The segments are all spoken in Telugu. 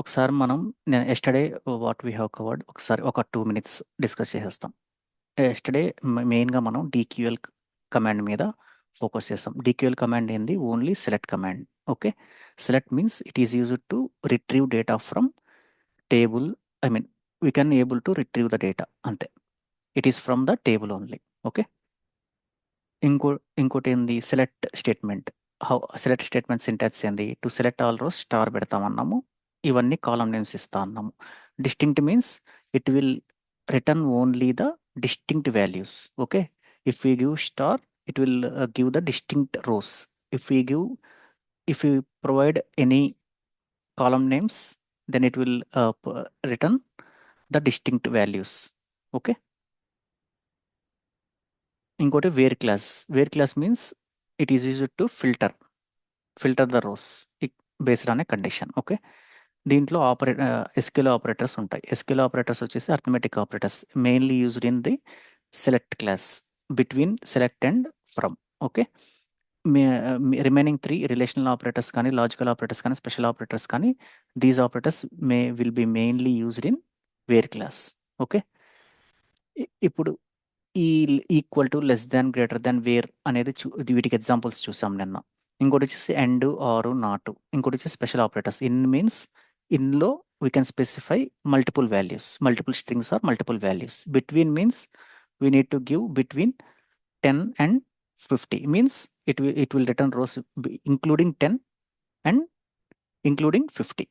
ఒకసారి నేను yesterday what we have covered ఒకసారి ఒక 2 మినిట్స్ డిస్కస్ చేసేస్తాం. ఎస్టర్డే మెయిన్‌గా మనం డీక్యూఎల్ కమాండ్ మీద ఫోకస్ చేస్తాం. డీక్యూఎల్ కమాండ్ ఏంది? Only select command. Okay. Select means it is used to retrieve data from table. I mean we can able to retrieve the data అంతే. It is from the table only. Okay. ఇంకో ఇంకోటేంది select statement. Select statement syntax ఏంది? To select all rows star పెడతామన్నాము. ఇవన్నీ కాలమ్ నేమ్స్ ఇస్తా అన్నాము. Distinct means it will return only the distinct values. Okay. If we give star it will give the distinct rows. If you provide any column names then it will return the distinct values. Okay. ఇంకోటి where clause means it is used to filter the rows based on a condition. Okay. దీంట్లో ఎస్క్యూఎల్ ఆపరేటర్స్ ఉంటాయి. ఎస్క్యూఎల్ ఆపరేటర్స్ వచ్చేసి arithmetic operators mainly used in the select clause between select and from. Okay. Remaining 3 relational operators కానీ, లాజికల్ ఆపరేటర్స్ కానీ, స్పెషల్ ఆపరేటర్స్ కానీ, these operators will be mainly used in where clause. Okay. ఇప్పుడు ఈ equal to, less than, greater than, where అనేది వీటికి ఎగ్జాంపుల్స్ చూసాం నిన్న. ఇంకోటి వచ్చేసి అండ్, ఆర్, నాట్. ఇంకోటి వచ్చేసి స్పెషల్ ఆపరేటర్స్. ఇన్ మీన్స్ ఇన్లో we can specify multiple values, multiple strings or multiple values. Between means we need to give between 10 and 50 means it will return rows including 10 and including 50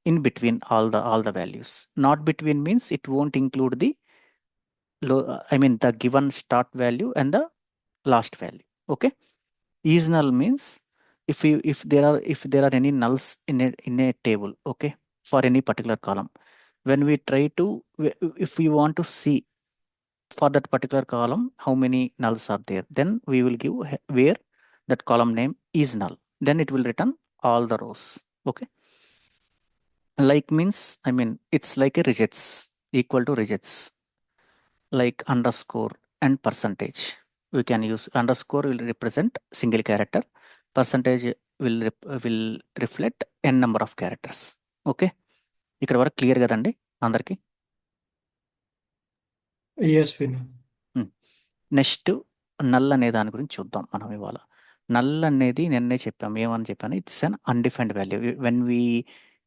in between all the values. Not between means it won't include the the given start value and the last value. Okay. Is null means if there are any nulls in a table, okay, for any particular column, when we try to, if we want to see for that particular column how many nulls are there, then we will give where that column name is null, then it will return all the rows. Okay. Like means it's like a rejects, equal to rejects, like underscore and percentage. We can use underscore will represent single character, percentage will reflect n number of characters. Okay. ఇక్కడ వరకు క్లియర్ కదండి అందరికి? ఎస్ వినోద్. నెక్స్ట్ నల్ అనే దాని గురించి చూద్దాం మనం ఇవాళ. నల్ అనేది నిన్నే చెప్పాము. ఏమని చెప్పాను? It's an undefined value. When we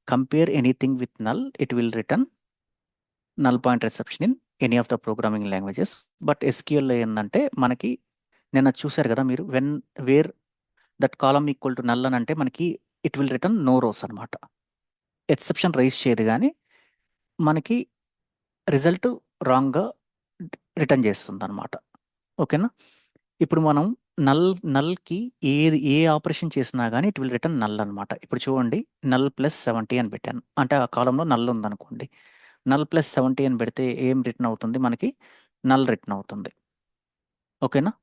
compare anything with null it will return null point exception in any of the programming languages. But ఎస్క్యూఎల్లో ఏంటంటే మనకి నిన్న చూశారు కదా మీరు, where that column equal to null అని అంటే మనకి it will return no rows అనమాట. ఎక్సెప్షన్ రైజ్ చేయదు కానీ మనకి రిజల్ట్ రాంగ్గా రిటర్న్ చేస్తుంది అనమాట. ఓకేనా. ఇప్పుడు మనం నల్కి ఏ ఆపరేషన్ చేసినా కానీ ఇట్ విల్ రిటర్న్ నల్ అనమాట. ఇప్పుడు చూడండి, నల్ ప్లస్ 70 అని పెట్టాను అంటే ఆ కాలంలో నల్ ఉందనుకోండి. నల్ ప్లస్ 70 అని పెడితే ఏం రిటర్న్ అవుతుంది? మనకి నల్ రిటర్న్ అవుతుంది. ఓకేనా.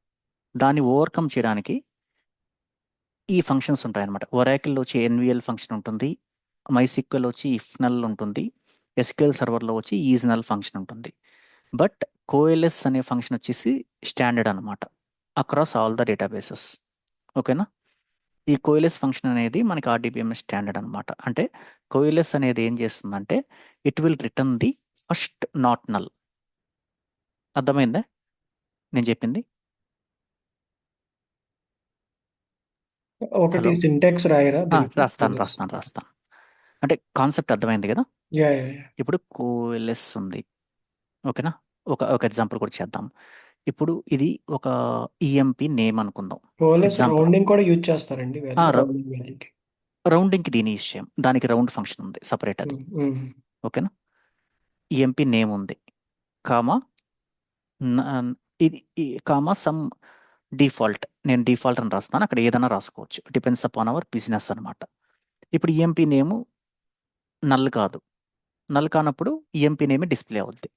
దాన్ని ఓవర్కమ్ చేయడానికి ఈ ఫంక్షన్స్ ఉంటాయన్నమాట. ఒరాకిల్లో వచ్చి ఎన్విఎల్ ఫంక్షన్ ఉంటుంది, మైసిక్వెల్ వచ్చి ఇఫ్ నల్ ఉంటుంది, ఎస్క్యూఎల్ సర్వర్లో వచ్చి ఈజ్ నల్ ఫంక్షన్ ఉంటుంది. బట్ కోఎల్ఎస్ అనే ఫంక్షన్ వచ్చేసి స్టాండర్డ్ అనమాట అక్రాస్ ఆల్ ద డేటాబేసెస్. ఓకేనా. ఈ కోఎల్ఎస్ ఫంక్షన్ అనేది మనకి ఆర్డీబీఎంఎస్ స్టాండర్డ్ అనమాట. అంటే కోఎల్ఎస్ అనేది ఏం చేస్తుందంటే it will return the first not null. అర్థమైందా నేను చెప్పింది? ఒకటి హలో. సింటాక్స్ రాయరా దీనికి? రాస్తాను. అంటే కాన్సెప్ట్ అర్థమైంది కదా. యా. ఇప్పుడు కోఎల్ఎస్ ఉంది. ఓకేనా. ఒక ఎగ్జాంపుల్ కూడా చేద్దాం. ఇప్పుడు ఇది ఒక ఈఎంపి నేమ్ అనుకుందాం. కోలెస్ ఎగ్జాంపుల్ రౌండింగ్ కూడా యూజ్ చేస్తారండి రౌండింగ్ వాల్యూకి. రౌండింగ్కి దీని విషయం, దానికి రౌండ్ ఫంక్షన్ ఉంది సపరేట్ అది. ఓకేనా. ఈఎంపి నేమ్ ఉంది, కామా ఇది కామా సమ్ డిఫాల్ట్. నేను డిఫాల్ట్ అని రాస్తాను, అక్కడ ఏదైనా రాసుకోవచ్చు, డిపెండ్స్ అపాన్ అవర్ బిజినెస్ అనమాట. ఇప్పుడు ఈఎంపి నేము నల్ కాదు. నల్ కానప్పుడు ఈఎంపి నేమ్ డిస్ప్లే అవుద్ది.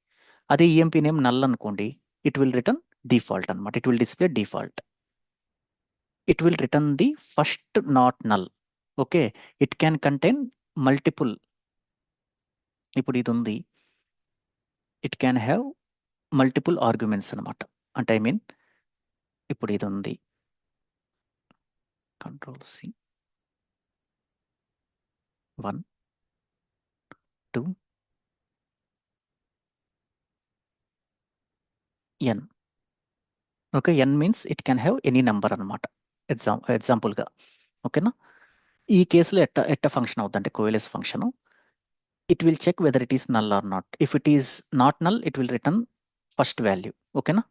అదే ఈఎంపి నేమ్ నల్ అనుకోండి, ఇట్ విల్ రిటర్న్ డిఫాల్ట్ అనమాట. It will display default. It will return the first not null. Okay. It can contain multiple. ఇప్పుడు ఇది ఉంది, it can have multiple arguments అనమాట. అంటే ఇప్పుడు ఇది ఉంది, control C 1 to N. Okay, N means it can have any number అనమాట. ఎగ్జాంపుల్గా. ఓకేనా? ఈ కేసులో ఎట్ట ఫంక్షన్ అవుతుందంటే coalesce function, it will check whether it is null or not. If it is not null it will return first value. ఓకేనా?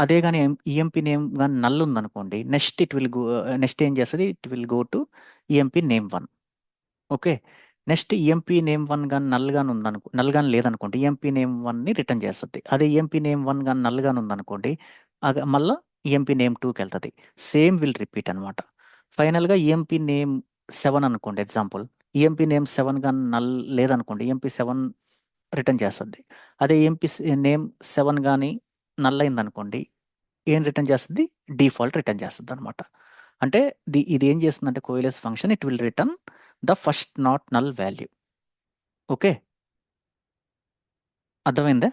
అదే కానీ ఈఎంపీ నేమ్ కానీ నల్ ఉందనుకోండి, నెక్స్ట్ ఏం చేస్తుంది, it will go to EMP name one. Okay, next EMP name one కానీ నల్ కానీ లేదనుకోండి, ఈఎంపీ నేమ్ వన్ని రిటర్న్ చేస్తుంది. అదే ఈఎంపీ నేమ్ వన్ కానీ నల్ కానీ ఉందనుకోండి, మళ్ళీ ఈఎంపీ నేమ్ టూకి వెళ్తుంది. సేమ్ విల్ రిపీట్ అనమాట. ఫైనల్గా ఈఎంపీ నేమ్ సెవెన్ అనుకోండి ఎగ్జాంపుల్, ఈఎంపీ నేమ్ సెవెన్ కానీ నల్ లేదనుకోండి, ఈఎంపీ సెవెన్ రిటర్న్ చేస్తుంది. అదే ఈఎంపీ నేమ్ సెవెన్ కానీ నల్ అయిందనుకోండి, ఏం రిటర్న్ చేస్తుంది, డిఫాల్ట్ రిటర్న్ చేస్తుంది అనమాట. అంటే ఇది ఏం చేస్తుందంటే coalesce function it will return the first not null value. Okay, అర్థమైందా?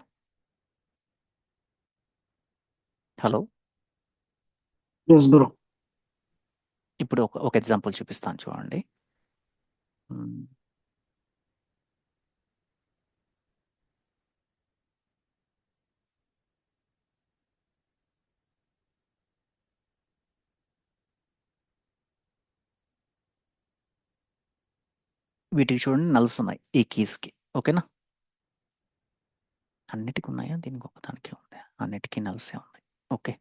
Hello, yes bro. ఇప్పుడు ఒక ఎగ్జాంపుల్ చూపిస్తాను చూడండి. మ్మ్. వీటికి చూడండి నల్స్ ఉన్నాయి ఈ కీస్కి. ఓకేనా? అన్నిటికీ ఉన్నాయా, దీనికి ఒకదానికి ఉందా? అన్నిటికీ నల్సే ఉన్నాయి. ఓకే,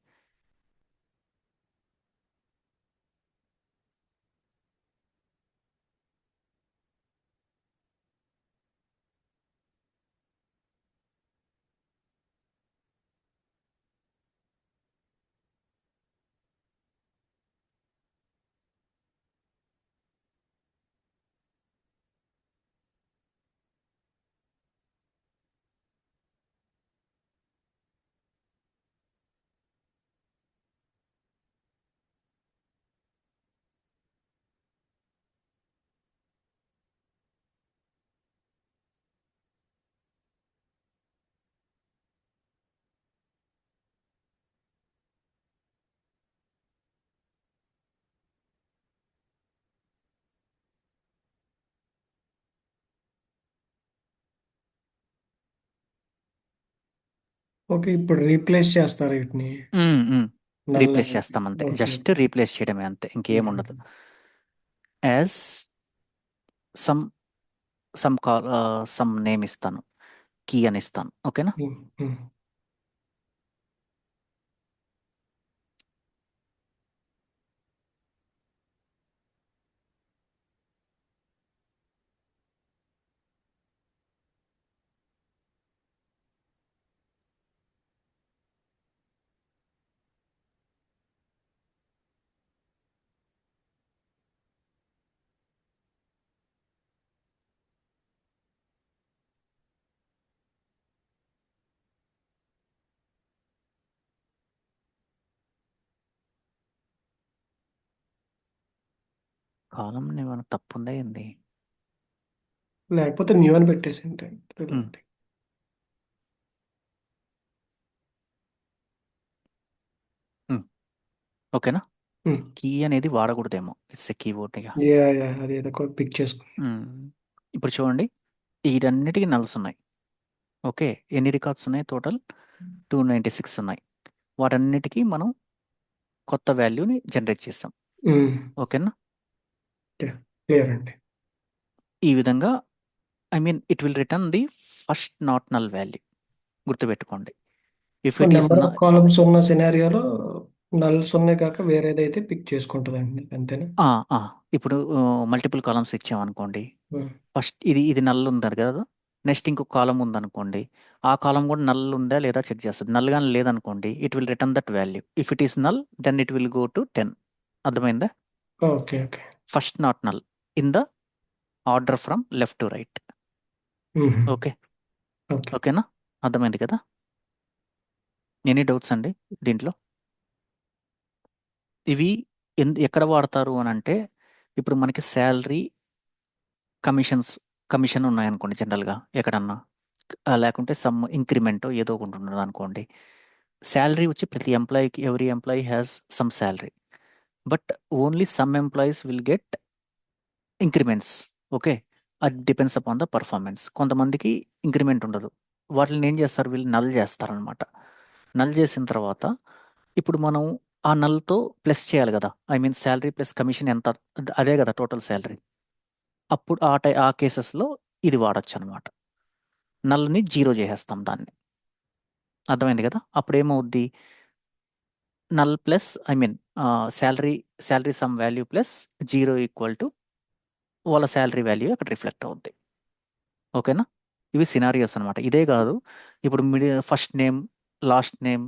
ఓకే, ఇప్పుడు రీప్లేస్ చేస్తారు వీటిని. నల్ రీప్లేస్ అనేది. చేస్తాం అంతే, ఓకే. జస్ట్ రీప్లేస్ చేయడమే అంతే, ఇంకేం ఉండదు. యాజ్ సమ్ సమ్ నేమ్ ఇస్తాను, కీ అని ఇస్తాను. ఓకేనా? కాలం ఏమైనా తప్పు ఉందా ఏంది? లేకపోతే న్యూ అని పెట్టేసి ఉంటాయి. మ్మ్. మ్మ్. ఓకేనా? కీ అనేది వాడకూడదేమో, ఇట్స్ ఎ కీబోర్డ్ ఇక. యా యా, అది ఏదో పిక్ చేసుకుని. ఇప్పుడు చూడండి, వీటన్నిటికీ నల్స్ ఉన్నాయి. ఓకే, ఎన్ని రికార్డ్స్ ఉన్నాయి టోటల్? 296 ఉన్నాయి. వాటన్నిటికీ మనం కొత్త వాల్యూని జనరేట్ చేస్తాం. ఓకేనా? క్లియర్ అండి. ఈ విధంగా I mean it will return the first not null value. గుర్తుపెట్టుకోండి. If so it is number of columns ఉన్న సినారియోలో నల్స్ ఉన్నాయి కాక వేరేదైతే పిక్ చేసుకుంటుందండి, అంతేనా? ఇప్పుడు మల్టిపుల్ కాలమ్స్ ఇచ్చామనుకోండి, Hmm. ఫస్ట్ ఇది నల్ ఉంది కదా, నెక్స్ట్ ఇంకొక కాలం ఉందనుకోండి, ఆ కాలం కూడా నల్ ఉందా లేదా చెక్ చేస్తుంది. నల్ కానీ లేదనుకోండి, it will return that value. If it is null then it will go to 10. అర్థమైందా? Okay okay. First not null in the order from left to right. Okay, okay. ఓకేనా? అర్థమైంది కదా? ఎనీ డౌట్స్ అండి దీంట్లో? ఇవి ఎక్కడ వాడతారు అని అంటే, ఇప్పుడు మనకి శాలరీ, కమిషన్ ఉన్నాయనుకోండి జనరల్గా ఎక్కడన్నా, లేకుంటే సమ్ ఇంక్రిమెంట్ ఏదో ఒకటి ఉన్నది అనుకోండి. శాలరీ వచ్చి ప్రతి ఎంప్లాయీకి, every employee has some salary, but only some employees will get increments. Okay, అది డిపెండ్స్ అపాన్ ద పర్ఫార్మెన్స్. కొంతమందికి ఇంక్రిమెంట్ ఉండదు. వాటిని ఏం చేస్తారు వీళ్ళు నల్ చేస్తారనమాట. నల్ చేసిన తర్వాత ఇప్పుడు మనం ఆ నల్తో ప్లస్ చేయాలి కదా, I mean salary plus commission ఎంత, అదే కదా టోటల్ శాలరీ. అప్పుడు ఆ కేసెస్లో ఇది వాడచ్చు అనమాట. నల్ని జీరో చేసేస్తాం దాన్ని. అర్థమైంది కదా. అప్పుడు ఏమవుద్ది, null plus I mean salary salary some value plus zero equal to వాళ్ళ శాలరీ వాల్యూ అక్కడ రిఫ్లెక్ట్ అవుద్ది. ఓకేనా. ఇవి సినారియోస్ అనమాట. ఇదే కాదు, ఇప్పుడు first name, last name,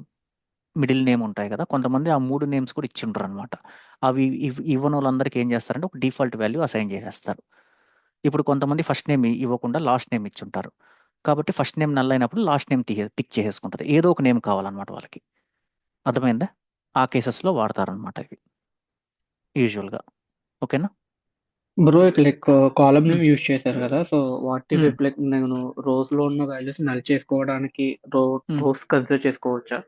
middle name ఉంటాయి కదా, కొంతమంది ఆ 3 నేమ్స్ కూడా ఇచ్చి ఉంటారు అనమాట. అవి ఇవ్వని వాళ్ళందరికీ ఏం చేస్తారంటే ఒక డిఫాల్ట్ వాల్యూ అసైన్ చేసేస్తారు. ఇప్పుడు కొంతమంది ఫస్ట్ నేమ్ ఇవ్వకుండా లాస్ట్ నేమ్ ఇచ్చుంటారు. కాబట్టి ఫస్ట్ నేమ్ నల్ అయినప్పుడు లాస్ట్ నేమ్ పిక్ చేసేసుకుంటది. ఏదో ఒక నేమ్ కావాలన్నమాట వాళ్ళకి. అర్థమైందా. ఆ కేసెస్లో వాడతారనమాట ఇవి యూజువల్గా. ఓకేనా. బ్రో లైక్ కాలమ్ ఉమ్, నేమ్ యూజ్ చేశారు కదా, so what um, if like నేను రోస్ లో ఉన్న వాల్యూస్ నల్ చేసుకోవడానికి ఉమ్. రోస్ కన్సిడర్ చేసుకోవచ్చా?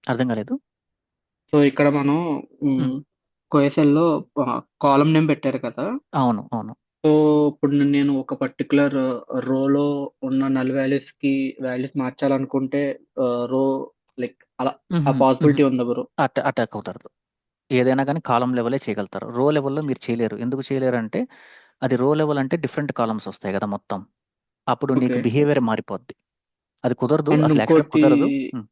అర్థం కాలేదు. సో ఇక్కడ మనం ఉమ్, కోఎస్ఎల్ లో కాలమ్ నేమ్ పెట్టారు కదా, అవును అవును. సో ఇప్పుడు నేను ఒక పర్టికులర్ రోలో ఉన్న నల్ వాల్యూస్ కి వాల్యూస్ మార్చాలనుకుంటే రో లైక్ అలా ఆ ఉహుం, ఉహుం. పాసిబిలిటీ ఉందా బ్రో? అటాక్ అవుతారు. ఏదైనా కానీ కాలం లెవెలే చేయగలుగుతారు. రో లెవెల్లో మీరు చేయలేరు. ఎందుకు చేయలేరు అంటే అది రో లెవెల్ అంటే డిఫరెంట్ కాలమ్స్ వస్తాయి కదా మొత్తం. అప్పుడు నీకు ఓకే. బిహేవియర్ మారిపోద్ది. అది కుదరదు, అండ్ అసలు యాక్చువల్గా ఇంకోటి కుదరదు. ఉమ్,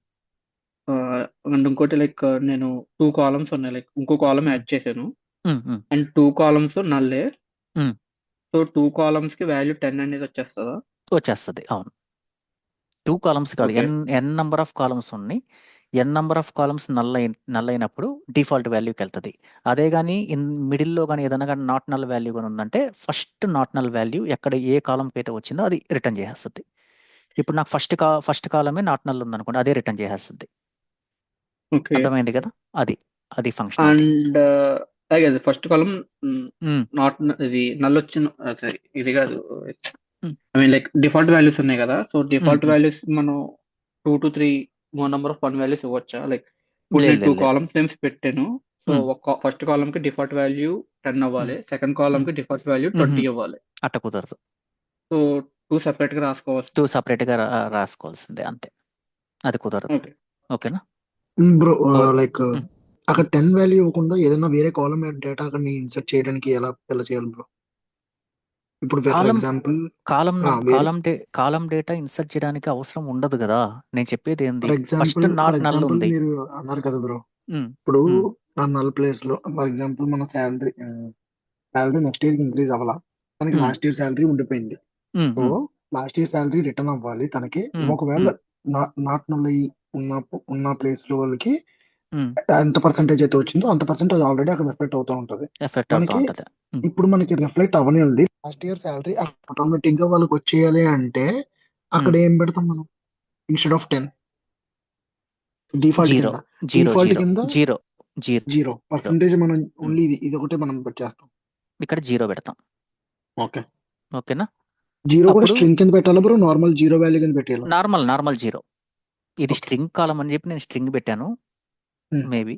అండ్ ఇంకోటి లైక్ నేను టూ కాలమ్స్ ఉన్నాయి, లైక్ ఇంకో కాలమ్ ఉమ్, యాడ్ చేశాను um, um, and two columns నల్లే, ఉమ్. సో టూ కాలమ్స్ కి వాల్యూ 10 అనేది వచ్చేస్తుందా? వచ్చేస్తుంది, అవును. 2 కాలమ్స్ కాదు, okay. N number of columns ఉన్నాయి. N number of columns null అయినప్పుడు డిఫాల్ట్ వాల్యూకి వెళ్తుంది. అదే కానీ మిడిల్లో కానీ ఏదైనా కానీ నాట్ నల్ వాల్యూ కానీ ఉందంటే ఫస్ట్ నాట్ నల్ వాల్యూ ఎక్కడ ఏ కాలంకి అయితే వచ్చిందో అది రిటర్న్ చేసేస్తుంది. ఇప్పుడు నాకు ఫస్ట్ కాలమే నాట్ నల్ ఉందనుకోండి, అదే రిటర్న్ చేసేస్తుంది. ఓకే. అర్థమైంది కదా. అది అది ఫంక్షనాలిటీ. అండ్ అలాగే అది ఫస్ట్ కాలం నాట్ ఇది నల్ వచ్చిన sorry, ఇది కాదు, I mean like default values ఉన్నాయి కదా, సో డిఫాల్ట్ వాల్యూస్ మనం 2 to 3 more number of 1 values ఇవ్వచ్చా? లైక్ ఇప్పుడు లేదు నేను టూ లేదు లేదు. కాలమ్స్ నేమ్స్ పెట్టాను, సో ఉమ్, ఒక ఫస్ట్ కాలమ్ కి డిఫాల్ట్ వాల్యూ 10 ఉమ్, అవ్వాలి, సెకండ్ కాలమ్ ఉమ్, కి డిఫాల్ట్ వాల్యూ ఉమ్హు. 20 ఇవ్వాలి. అట్ట కుదరదు. సో టూ సెపరేట్ గా రాసుకోవచ్చు. 2 సపరేట్గా రాసుకోవాల్సిందే అంతే. అది కుదరదు. ఓకే. ఓకేనా. బ్రో కో లైక్ ఉమ్, అక్కడ ఉమ్. 10 వాల్యూ ఇవ్వకుండా ఏదైనా వేరే కాలం డేటా అక్కడ ఇన్సర్ట్ చేయడానికి ఎలా చేయాలి బ్రో? ఇప్పుడు ఫర్ కాలం ఎగ్జాంపుల్ వేరే కాలం డేటా ఇన్సర్ట్ చేయడానికి అవసరం ఉండదు కదా. నేను చెప్పేది ఏంది, for first example for not null example ఉంది. మీరు అన్నారు కదా బ్రో, ఉమ్, ఇప్పుడు ఉమ్, ఆ నల్ ప్లేస్ లో ఫర్ ఎగ్జాంపుల్ మన శాలరీ నెక్స్ట్ ఇయర్ ఇంక్రీజ్ అవ్వాలా, తనకి ఉమ్, లాస్ట్ ఇయర్ శాలరీ ఉండిపోయింది. ఉమ్, సో ఉమ్, లాస్ట్ ఇయర్ శాలరీ రిటర్న్ అవ్వాలి తనకి. ఉమ్, ఒకవేళ ఉమ్, నాట్ నల్ ఉన్న ఉన్న ప్లేస్ లో వాళ్ళకి ఉమ్. ఎంత పర్సెంటేజ్ అయితే వచ్చిందో అంత పర్సెంటేజ్ ఆల్రెడీ అక్కడ రిఫ్లెక్ట్ అవుతూ ఉంటది. ఎఫెక్ట్ అవుతూ మనకి ఉంటుంది. ఉమ్, ఇప్పుడు మనకి రిఫ్లెక్ట్ అవ్వనిది లాస్ట్ ఇయర్ శాలరీ ఆటోమేటిక్ గా వాళ్ళకి వచ్చేయాలి అంటే అక్కడ ఉమ్. ఏం పెడతాం మనం? ఇన్స్టెడ్ ఆఫ్ 10 డిఫాల్ట్ జీరో కింద జీరో డిఫాల్ట్ జీరో కింద జీరో జీరో. జీరో పర్సెంటేజ్ మనం ఉమ్. ఓన్లీ ఇది ఒకటే మనం చేస్తాం. ఇక్కడ జీరో పెడతాం. ఓకే. ఓకేనా. జీరో కూడా అప్పుడు స్ట్రింగ్ కింద పెట్టాలా బ్రో, నార్మల్ జీరో వాల్యూ కింద పెట్టాలా? Normal zero. ఇది ఓకే. స్ట్రింగ్ కాలం అని చెప్పి నేను స్ట్రింగ్ పెట్టాను. మేబీ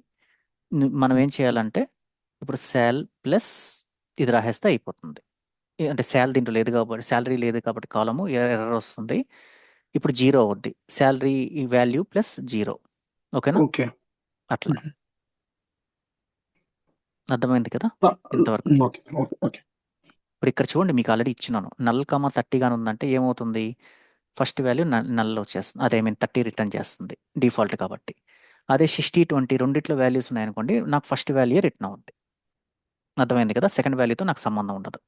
మనం ఏం చేయాలంటే ఇప్పుడు శాల్ ప్లస్ ఇది రాసేస్తే అయిపోతుంది. అంటే శాల్ దీంట్లో లేదు కాబట్టి, శాలరీ లేదు కాబట్టి కాలము ఎర్రర్ వస్తుంది. ఇప్పుడు జీరో అవుద్ది, శాలరీ వాల్యూ ప్లస్ జీరో. ఓకేనా. ఓకే. అట్లా. అర్థమైంది కదా ఇంతవరకు. ఓకే. ఓకే. ఓకే. ఇప్పుడు ఇక్కడ చూడండి, మీకు ఆల్రెడీ ఇచ్చినాను. నల్ కమా 30 గాని ఉందంటే ఏమవుతుంది, ఫస్ట్ వాల్యూ నల్ వచ్చేస్తుంది, అదే మీన్ 30 రిటర్న్ చేస్తుంది డిఫాల్ట్ కాబట్టి. అదే 60-20 రెండిట్లో వాల్యూస్ ఉన్నాయనుకోండి, నాకు ఫస్ట్ వాల్యూ రిటర్న్ అవుద్ది. అర్థమైంది కదా. సెకండ్ వాల్యూతో నాకు సంబంధం ఉండదు.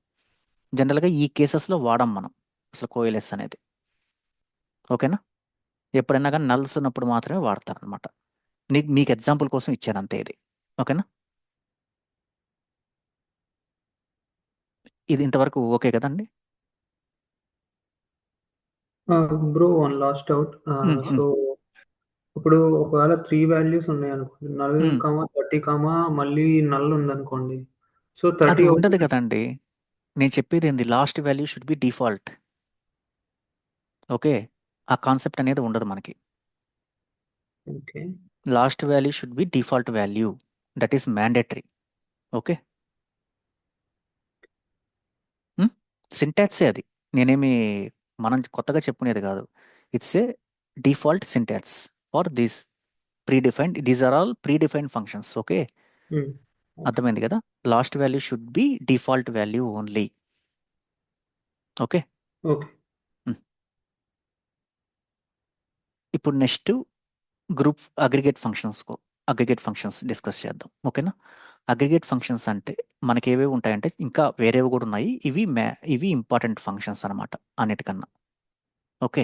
జనరల్గా ఈ కేసెస్లో వాడం మనం అసలు కోఎల్ఎస్ అనేది. ఓకేనా. ఎప్పుడైనా కానీ నల్స్ ఉన్నప్పుడు మాత్రమే వాడతారనమాట. మీకు ఎగ్జాంపుల్ కోసం ఇచ్చాను అంతే ఇది. ఓకేనా. ఇది ఇంతవరకు ఓకే కదండి. Bro one last doubt. Um, so um, ఇప్పుడు ఒకవేళ 3 వాల్యూస్ ఉన్నాయనుకోండి. నల్, ఉమ్. 30, మళ్ళీ నల్ ఉందనుకోండి. సో అది 30 ఉండదు అవుతుంది. కదండి. నేను చెప్పేది ఏంది, last value should be default. Okay. ఆ కాన్సెప్ట్ అనేది ఉండదు మనకి. Okay. Last value should be default value. That is mandatory. Okay. సింటాక్సే అది. నేనేమి మనం కొత్తగా చెప్పుకునేది కాదు. It's a default syntax for these these are all predefined functions. Okay, okay. అర్థమైంది కదా. Last value should be default value only. Okay, okay. ఇప్పుడు next group aggregate functions discuss చేద్దాం. ఓకేనా. అగ్రిగేట్ ఫంక్షన్స్ అంటే మనకి ఏవేవి ఉంటాయంటే ఇంకా వేరేవి కూడా ఉన్నాయి. ఇవి ఇంపార్టెంట్ ఫంక్షన్స్ అనమాట అన్నిటికన్నా. ఓకే,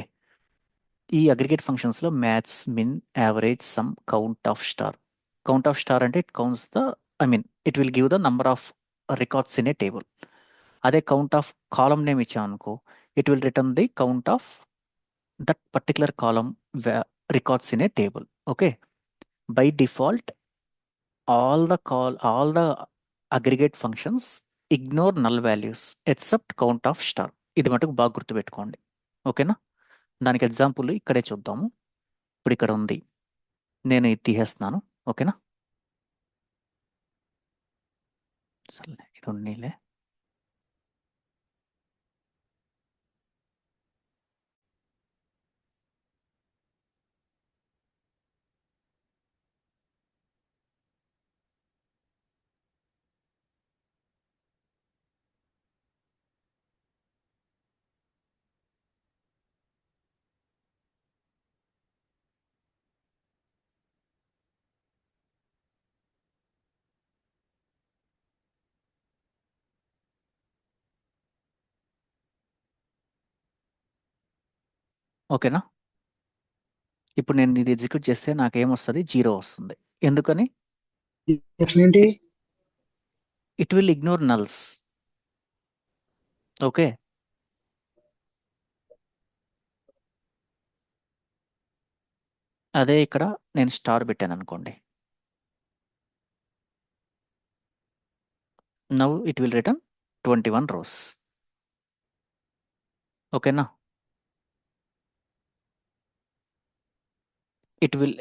ఈ అగ్రిగేట్ ఫంక్షన్స్లో max, min, average, sum, count of star అంటే it will give the number of records in a table. అదే కౌంట్ ఆఫ్ కాలమ్ నేమ్ ఇచ్చామనుకో, it will return the count of that particular column records in a table. Okay, by default all the aggregate functions ignore null values except count of star. ఇది మటుకు బాగా గుర్తుపెట్టుకోండి. ఓకేనా. దానికి ఎగ్జాంపుల్ ఇక్కడే చూద్దాము. ఇప్పుడు ఇక్కడ ఉంది, నేను ఇది తీసేస్తున్నాను. ఓకేనా, సరే ఇది ఉన్నీలే. ఓకేనా, ఇప్పుడు నేను ఇది ఎగ్జిక్యూట్ చేస్తే నాకేమొస్తుంది, 0 వస్తుంది. ఎందుకని? నెక్స్ట్ ఏంటి? It will ignore nulls. Okay, అదే ఇక్కడ నేను స్టార్ పెట్టాను అనుకోండి, now it will return 21 rows. ఓకేనా, ఇట్ విల్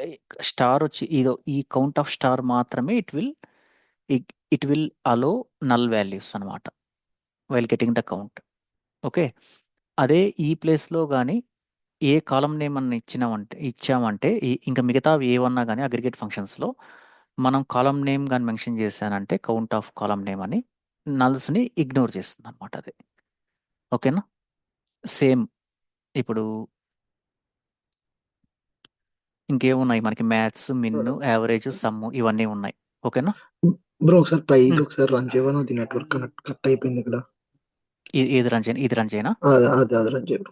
స్టార్ వచ్చి ఈ కౌంట్ ఆఫ్ స్టార్ మాత్రమే it will allow null values అనమాట while getting the count. Okay, అదే ఈ ప్లేస్లో కానీ ఏ కాలం నేమ్ అన్న ఇచ్చామంటే ఇంకా మిగతా ఏమన్నా కానీ అగ్రిగేట్ ఫంక్షన్స్లో మనం కాలం నేమ్ కానీ మెన్షన్ చేశానంటే కౌంట్ ఆఫ్ కాలం నేమ్ అని నల్స్ని ఇగ్నోర్ చేస్తుంది అనమాట అది. ఓకేనా, సేమ్ ఇప్పుడు ఇంకేమున్నాయి మనకి, మ్యాథ్స్, మిన్, యావరేజ్, సమ్ ఇవన్నీ ఉన్నాయి. ఓకేనా, బ్రో ఒకసారి పైది ఒకసారి రన్ చేయవను, అది నెట్వర్క్ కట్ అయిపోయింది ఇక్కడ. ఇది రన్ చేయనా? అది రన్ చేయరు.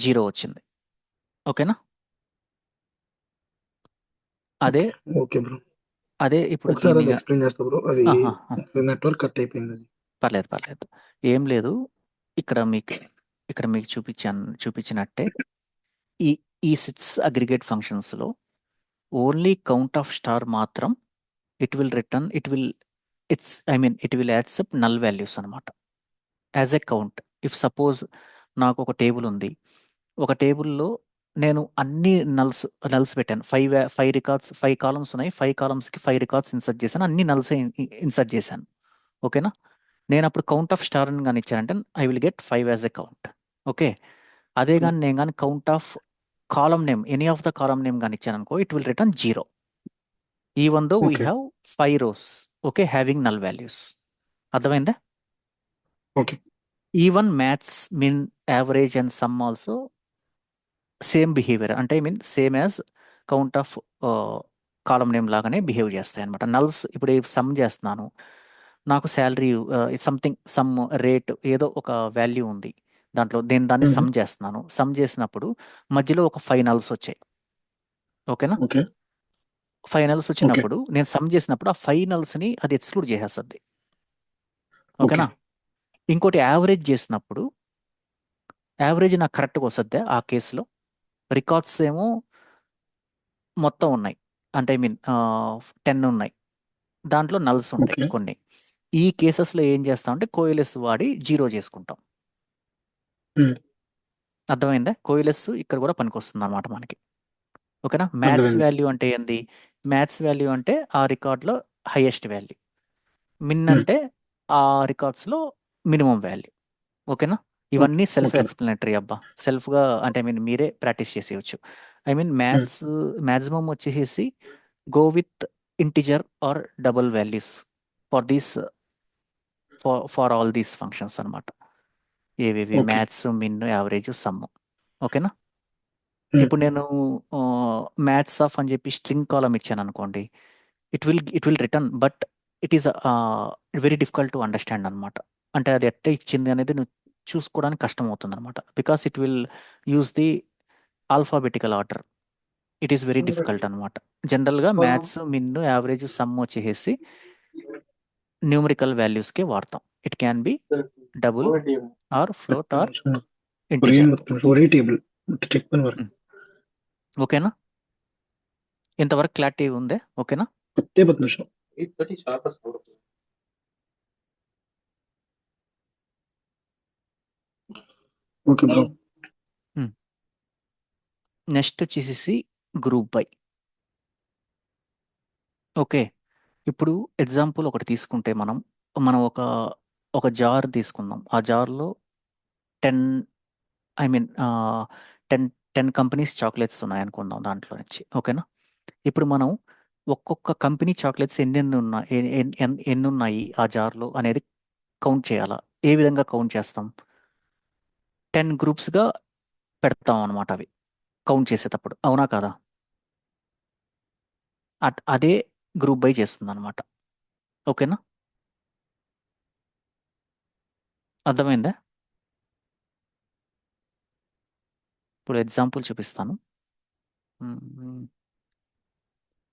0 వచ్చింది. ఓకేనా, అదే ఓకే బ్రో, అదే ఇప్పుడు ఒకసారి అది దీన్ని ఎక్స్ప్లెయిన్ చేస్తా బ్రో. అది ఆహా, నెట్వర్క్ కట్ అయిపోయింది అది. పర్లేదు, ఏం లేదు. ఇక్కడ మీకు చూపించినట్టే ఈ 6 అగ్రిగేట్ ఫంక్షన్స్లో ఓన్లీ కౌంట్ ఆఫ్ స్టార్ మాత్రం it will accept null values అనమాట as a count. If suppose నాకు ఒక టేబుల్ ఉంది, ఒక టేబుల్లో నేను అన్ని నల్స్ పెట్టాను. 5 రికార్డ్స్, 5 కాలమ్స్ ఉన్నాయి, 5 కాలమ్స్కి 5 రికార్డ్స్ ఇన్సర్ట్ చేశాను, అన్ని నల్స్ ఇన్సర్ట్ చేశాను. ఓకేనా, నేను అప్పుడు కౌంట్ ఆఫ్ స్టార్ అని కానీ ఇచ్చానంటే I will get 5 as a count. Okay, అదే కానీ నేను కానీ count of column name, any of the column name కానీ ఇచ్చాను అనుకో, it will return 0 even though we have 5 rows. Okay, having null values. అర్థమైందా? Okay, even max, min, average and sum also same behaviour, అంటే same as count of column name లాగానే బిహేవ్ చేస్తాయి అనమాట. నల్స్ ఇప్పుడు సమ్ చేస్తున్నాను, నాకు శాలరీ సమ్ రేట్ ఏదో ఒక వాల్యూ ఉంది దాంట్లో, దాన్ని సమ్ చేస్తున్నాను. సమ్ చేసినప్పుడు మధ్యలో ఒక 5 నల్స్ వచ్చాయి. ఓకేనా, 5 నల్స్ వచ్చినప్పుడు నేను సమ్ చేసినప్పుడు ఆ 5 నల్స్ని అది ఎక్స్క్లూడ్ చేసేస్తుంది. ఓకేనా, ఇంకోటి యావరేజ్ చేసినప్పుడు యావరేజ్ నాకు కరెక్ట్గా వస్తుంది. ఆ కేసులో రికార్డ్స్ ఏమో మొత్తం ఉన్నాయి, అంటే 10 ఉన్నాయి, దాంట్లో నల్స్ ఉంటాయి కొన్ని. ఈ కేసెస్లో ఏం చేస్తామంటే కోయిలెస్ వాడి 0 చేసుకుంటాం. అర్థమైందా? కోయిలెస్ ఇక్కడ కూడా పనికొస్తుంది అన్నమాట మనకి. ఓకేనా, మ్యాథ్స్ వాల్యూ అంటే ఏంది? మ్యాథ్స్ వాల్యూ అంటే ఆ రికార్డ్లో హైయెస్ట్ వాల్యూ. మిన్ అంటే ఆ రికార్డ్స్లో మినిమం వాల్యూ. ఓకేనా? ఇవన్నీ సెల్ఫ్ ఓకే. ఎక్స్ప్లెనేటరీ అబ్బా. సెల్ఫ్గా అంటే మీరే ప్రాక్టీస్ చేసేయచ్చు. మ్యాథ్స్ మ్యాక్సిమం వచ్చేసి go with integer or double values for these for all these functions అనమాట. ఏవేవి okay. Max, min, average, sum. ఓకేనా? ఇప్పుడు నేను మ్యాథ్స్ ఆఫ్ అని చెప్పి స్ట్రింగ్ కాలం ఇచ్చాను అనుకోండి, it will return, but it is very difficult to understand అనమాట. అంటే అది ఎట్ట ఇచ్చింది అనేది నువ్వు చూసుకోవడానికి కష్టం అవుతుంది అనమాట. Because it will use the alphabetical order. It is very difficult అనమాట. జనరల్గా మ్యాథ్స్, మిన్, యావరేజ్, సమ్ వచ్చేసి న్యూమరికల్ వాల్యూస్కే వాడతాం. It can be double or float or integer. ఒరే టేబుల్ చెప్పాను వరకు ఓకేనా? ఇంతవరకు క్లారిటీ ఉందే? ఓకేనా? 10 నిమిషం. Okay bro. నెక్స్ట్ వచ్చేసి గ్రూప్ బై. ఓకే. ఇప్పుడు ఎగ్జాంపుల్ ఒకటి తీసుకుంటే మనం ఒక జార్ తీసుకుందాం. ఆ జార్లో 10 ఐ మీన్ 10 కంపెనీస్ చాక్లెట్స్ ఉన్నాయనుకుందాం దాంట్లో నుంచి. ఓకేనా? ఇప్పుడు మనం ఒక్కొక్క కంపెనీ చాక్లెట్స్ ఎన్ని ఉన్నాయి ఆ జార్లో అనేది కౌంట్ చేయాలా? ఏ విధంగా కౌంట్ చేస్తాం? 10 గ్రూప్స్గా పెడతాం అనమాట అవి కౌంట్ చేసేటప్పుడు. అవునా కాదా? అదే గ్రూప్ బై చేస్తుంది అనమాట. ఓకేనా? అర్థమైందా? ఇప్పుడు ఎగ్జాంపుల్ చూపిస్తాను.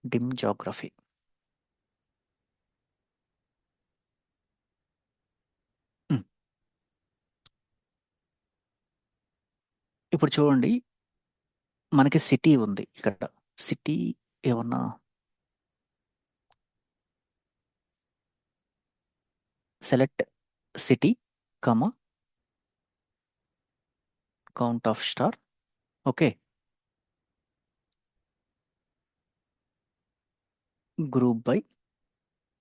Dim geography. ఇప్పుడు చూడండి, మనకి సిటీ ఉంది ఇక్కడ. సిటీ ఏమన్నా select city comma count of star. Okay. Group by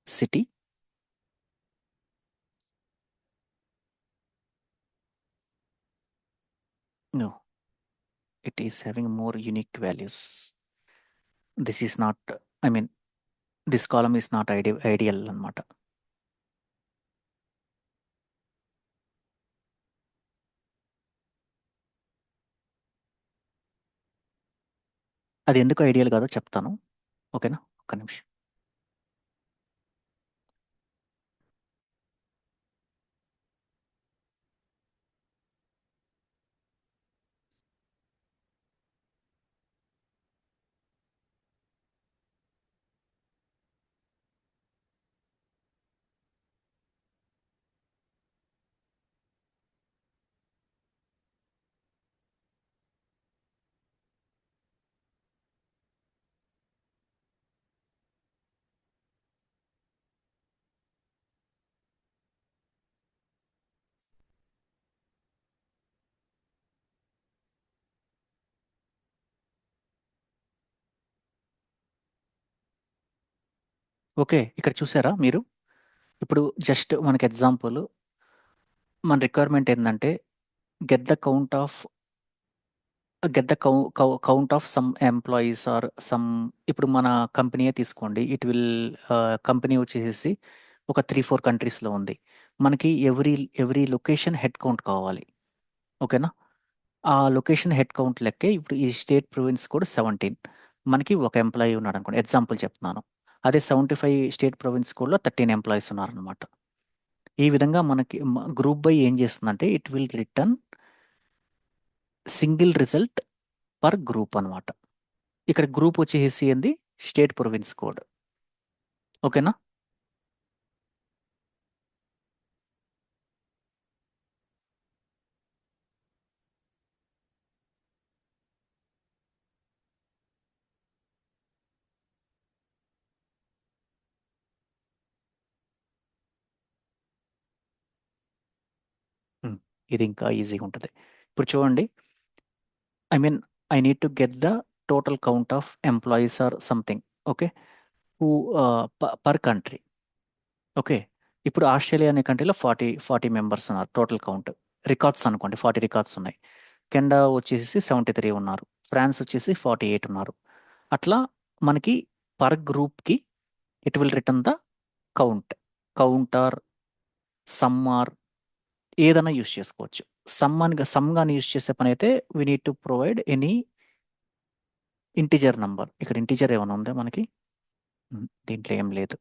city. No, it is having more unique values. This is not, this column is not ideal అనమాట. అది ఎందుకు ఐడియల్ కాదో చెప్తాను. ఓకేనా? ఒక్క నిమిషం. ఓకే. ఇక్కడ చూసారా మీరు? ఇప్పుడు జస్ట్ మనకి ఎగ్జాంపుల్, మన రిక్వైర్మెంట్ ఏంటంటే get the count of some employees or some. ఇప్పుడు మన కంపెనీయే తీసుకోండి. కంపెనీ వచ్చేసి ఒక 3-4 కంట్రీస్లో ఉంది. మనకి ఎవ్రీ లొకేషన్ హెడ్ కౌంట్ కావాలి. ఓకేనా? ఆ లొకేషన్ హెడ్ కౌంట్ లెక్కే ఇప్పుడు ఈ స్టేట్ ప్రొవిన్స్ కూడా 17. మనకి ఒక ఎంప్లాయీ ఉన్నాడు అనుకోండి, ఎగ్జాంపుల్ చెప్తున్నాను. అదే 75 స్టేట్ ప్రొవిన్స్ కోడ్లో 13 ఎంప్లాయీస్ ఉన్నారనమాట. ఈ విధంగా మనకి గ్రూప్ బై ఏం చేస్తుందంటే it will return single result per group అనమాట. ఇక్కడ గ్రూప్ వచ్చేసి ఏంది? State province code. ఓకేనా? ఇది ఇంకా ఈజీగా ఉంటుంది. ఇప్పుడు చూడండి, I need to get the total count of employees or something. Okay, who per country. Okay, ఇప్పుడు ఆస్ట్రేలియా అనే కంట్రీలో 40 మెంబర్స్ ఉన్నారు టోటల్ కౌంట్. రికార్డ్స్ అనుకోండి 40 రికార్డ్స్ ఉన్నాయి. కెనడా వచ్చేసి 73 ఉన్నారు. ఫ్రాన్స్ వచ్చేసి 48 ఉన్నారు. అట్లా మనకి పర్ గ్రూప్కి it will return the count or sum or ఏదైనా యూస్ చేసుకోవచ్చు. సమ్ గాని యూస్ చేసే పని అయితే we need to provide any integer number. ఇక్కడ ఇంటిజర్ ఏమైనా ఉందా మనకి? దీంట్లో ఏం లేదు.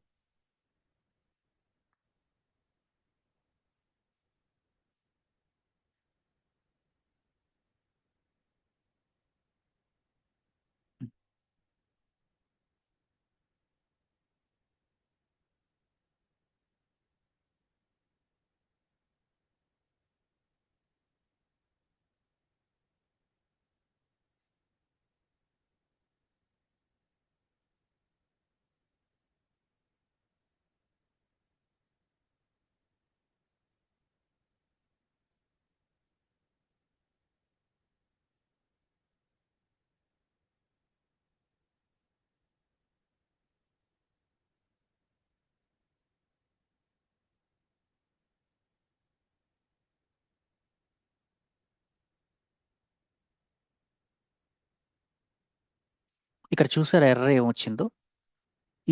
ఇక్కడ చూసారా ఎర్రర్ ఏమొచ్చిందో?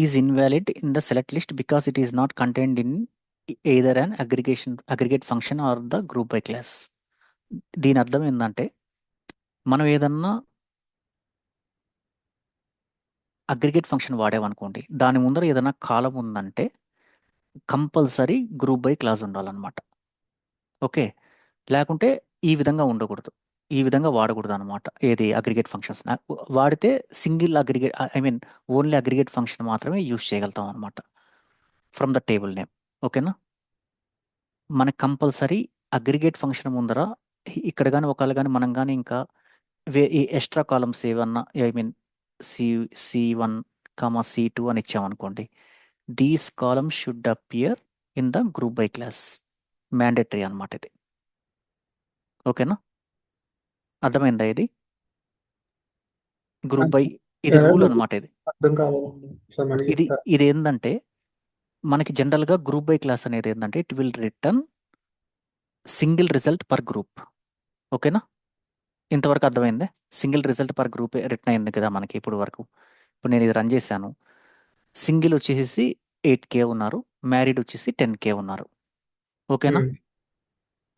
Is invalid in the select list because it is not contained in either an aggregate function or the group by clause. దీని అర్థం ఏంటంటే మనం ఏదన్నా అగ్రిగేట్ ఫంక్షన్ వాడామనుకోండి, దాని ముందర ఏదైనా కాలం ఉందంటే కంపల్సరీ గ్రూప్ బై క్లాస్ ఉండాలన్నమాట. ఓకే, లేకుంటే ఈ విధంగా ఉండకూడదు, ఈ విధంగా వాడకూడదు అనమాట. ఏది అగ్రిగేట్ ఫంక్షన్స్ వాడితే single aggregate only aggregate function మాత్రమే యూజ్ చేయగలుగుతాం అనమాట ఫ్రమ్ ద టేబుల్ నేమ్. ఓకేనా? మనకు కంపల్సరీ అగ్రిగేట్ ఫంక్షన్ ముందర ఇక్కడ కానీ ఒకవేళ కానీ మనం కానీ ఇంకా ఈ ఎక్స్ట్రా కాలమ్స్ ఏమన్నా సి C1, C2 అని ఇచ్చామనుకోండి, these columns should appear in the group by clause. Mandatory అనమాట ఇది. ఓకేనా? అర్థమైందా ఇది? గ్రూప్ బై ఇది రూల్ అనమాట. ఇది అర్థం కాలేదండి, సార్ మళ్ళీ ఇది చెప్తారా? ఇది ఏంటంటే మనకి జనరల్గా గ్రూప్ బై క్లాస్ అనేది ఏంటంటే it will return single result per group. ఓకేనా? ఇంతవరకు అర్థమైందే? Single result per group return అయింది కదా మనకి ఇప్పుడు వరకు. ఇప్పుడు నేను ఇది రన్ చేశాను. సింగిల్ వచ్చేసి 8K ఉన్నారు, మ్యారీడ్ వచ్చేసి 10K ఉన్నారు. ఓకేనా?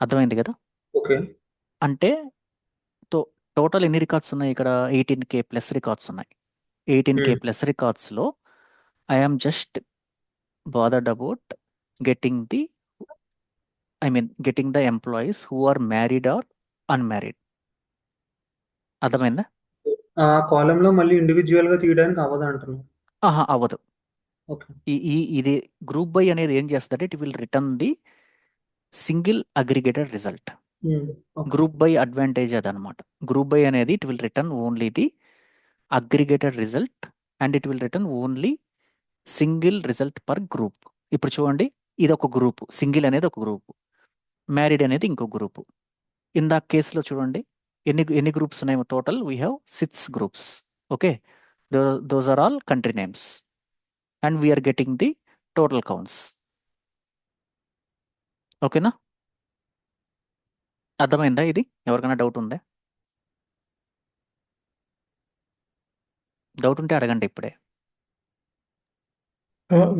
అర్థమైంది కదా? ఓకే. అంటే టోటల్ ఎన్ని రికార్డ్స్ ఉన్నాయి ఇక్కడ? 18K ప్లస్ రికార్డ్స్ ఉన్నాయి. 18K ప్లస్ రికార్డ్స్లో I am just bothered about getting the employees who are married or unmarried. అర్థమైందా? ఆ కాలంలో మళ్ళీ ఇండివిజువల్ గా తీయడానికి అవ్వదు అంటున్నాను. ఆహా, అవ్వదు. ఓకే. ఇది గ్రూప్ బై అనేది ఏం చేస్తుందంటే it will return the single aggregated result. Okay. Group by advantage అదనమాట. గ్రూప్ బై అనేది it will return only the aggregated result and it will return only single result per group. ఇప్పుడు చూడండి, ఇది ఒక గ్రూప్, సింగిల్ అనేది ఒక గ్రూప్, మ్యారీడ్ అనేది ఇంకో గ్రూప్. ఇందా కేసులో చూడండి ఎన్ని గ్రూప్స్ ఉన్నాయి total? We have 6 groups. Okay, those are all country names and we are getting the total counts. ఓకేనా? అర్థమైందా ఇది? ఎవరికైనా డౌట్ ఉందా? డౌట్ ఉంటే అడగండి ఇప్పుడే.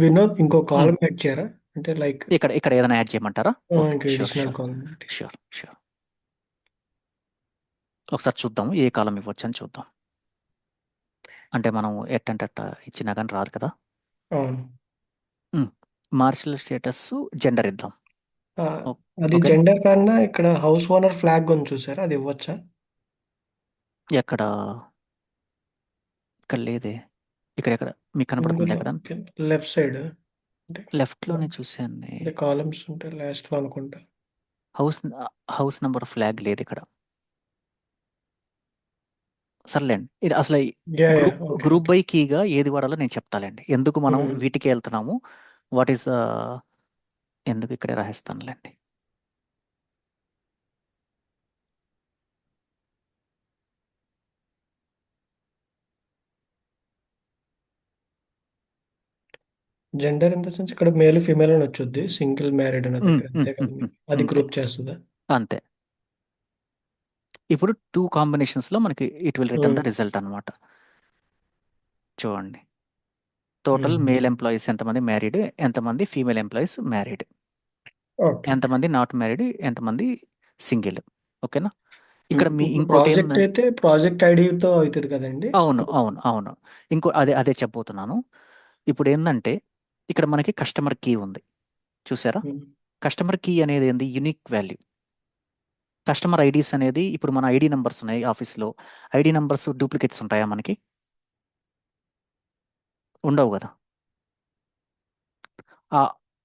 వినోద్, ఇంకో కాలం యాడ్ చేయరా? అంటే లైక్ ఇక్కడ ఏదైనా యాడ్ చేయమంటారా? ఇంకా sure additional sure column. Sure sure. ఒకసారి చూద్దాం ఏ కాలం ఇవ్వచ్చు అని చూద్దాం. అంటే మనం ఎట్టంటే అట్ట ఇచ్చినా కానీ రాదు కదా. మార్షల్ స్టేటస్ జెండర్ ఇద్దాం. అది ఓకే, జెండర్ కన్నా ఇక్కడ హౌస్ ఓనర్ ఫ్లాగ్ ఉంది చూసారా, అది ఇవ్వచ్చా? ఎక్కడ? ఇక్కడ లేదే. ఇక్కడ మీకు కనపడుతుంది ఎక్కడ? లెఫ్ట్ సైడ్ అంటే లెఫ్ట్లోనే చూసాను. అంటే కాలమ్స్ ఉంటాయి లాస్ట్ లో అనుకుంటా. హౌస్ నెంబర్ ఫ్లాగ్ లేదు ఇక్కడ. సర్లేండి, ఇది అసలు గ్రూప్ బై కీగా ఏది వాడాలో నేను చెప్తాలేండి. ఎందుకు మనం వీటికి వెళ్తున్నాము, వాట్ ఈస్ ద ఎందుకు ఇక్కడే రాసేస్తానులేండి. జెండర్ ఇన్ ద సెన్స్ ఇక్కడ మేల్ ఫీమేల్ అని వచ్చుద్ది, సింగిల్ మ్యారీడ్ అనే దగ్గర అంతే కదండి, అది అంతే గ్రూప్ చేస్తుందా? అంతే. ఇప్పుడు 2 కాంబినేషన్స్లో మనకి it will return the result అనమాట. చూడండి, టోటల్ మేల్ ఎంప్లాయీస్ ఎంతమంది మ్యారీడ్, ఎంతమంది ఫీమేల్ ఎంప్లాయీస్ మ్యారీడ్, ఓకే. ఎంతమంది నాట్ మ్యారీడ్, ఎంతమంది సింగిల్. ఓకేనా? ఇక్కడ మీ ఇప్పుడు ఇంకోటి ప్రాజెక్ట్ ఏంటంటే, అయితే ప్రాజెక్ట్ ఐడితో అవుతుంది కదండి. అవును అవును అవును, ఇంకో అదే చెప్పబోతున్నాను. ఇప్పుడు ఏంటంటే ఇక్కడ మనకి కస్టమర్ కీ ఉంది, చూసారా? కస్టమర్ కీ అనేది ఏంది? Unique value. కస్టమర్ ఐడీస్ అనేది ఇప్పుడు మన ఐడి నంబర్స్ ఉన్నాయి ఆఫీస్లో, ఐడి నంబర్స్ డూప్లికేట్స్ ఉంటాయా మనకి? ఉండవు కదా.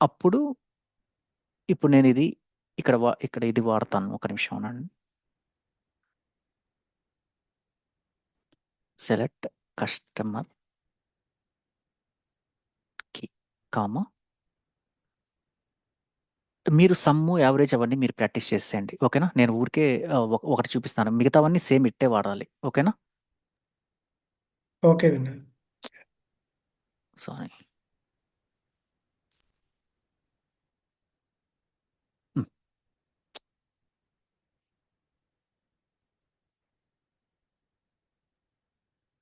అప్పుడు ఇప్పుడు నేను ఇది ఇక్కడ ఇది వాడతాను. ఒక నిమిషం ఉండండి. సెలెక్ట్ కస్టమర్ కీ కామా, మీరు సమ్ము యావరేజ్ అవన్నీ మీరు ప్రాక్టీస్ చేసేయండి. ఓకేనా? నేను ఊరికే ఒకటి చూపిస్తాను, మిగతావన్నీ సేమ్ ఇట్టే వాడాలి. ఓకేనా? ఓకే విన్నారు. సారీ.